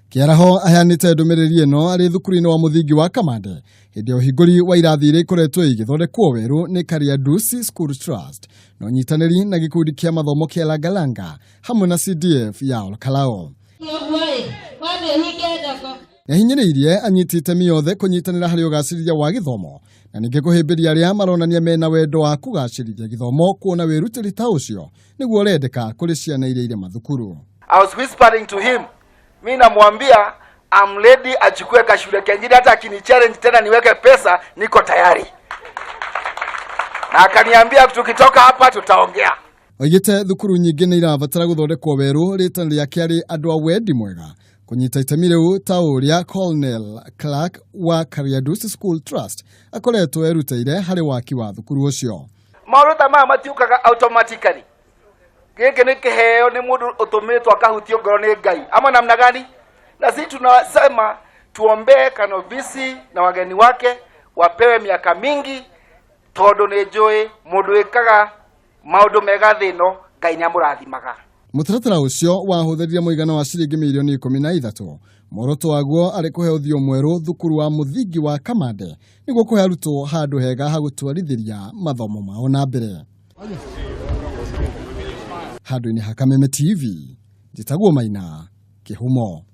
Kiaraho aheanite ndumiriri ino ari thukuru-ini wa muthingi wa Kamande hindi ya uhinguri wa irathi iria ikoretwo igithondekwo weru ni Kariandusi School Trust na unyitaniri na gikundi kia mathomo kia Langalanga hamwe na CDF ya Ol-Kalou. Yahinyiririe anyiti itemi othe kunyitanira hari ugacirithia wa githomo na ninge kuhimbiria aria maronania mena wendo wa kugacirithia githomo kuona wirutiri ta ucio niguo rendeka kuri ciana iria ire mathukuru. I was whispering to him, mimi namwambia I'm ready achukue kashule kengine hata akini challenge tena niweke pesa niko tayari. Na akaniambia tukitoka hapa tutaongea. Augite thukuru nyingi ni irabatara guthondekwo weru ritani riake ari andu a wendi mwega kunyita itemi riu ta uria Colonel Clark wa Kariandusi School Trust akoretwo erutire hari waki wa thukuru ucio. Marutha maya matiukaga automatically. Giki ni kiheo ni mundu utumitwo akahutio ngoro ni Ngai ama namna gani? Na sisi tunasema tuombee kanovisi na wageni wake wapewe miaka mingi tondu ni njui mundu ikaga maundu mega thino Ngai ni amurathimaga. Mutaratara ucio wahuthirie muigana wa ciringi milioni 13. Moroto waguo ari kuhe uthio mweru thukuru wa muthingi wa Kamande niguo kuhe arutwo handu hega ha gutwarithiria mathomo mao na mbere. Handu-ini ha Kameme TV, githomo maina, kihumo.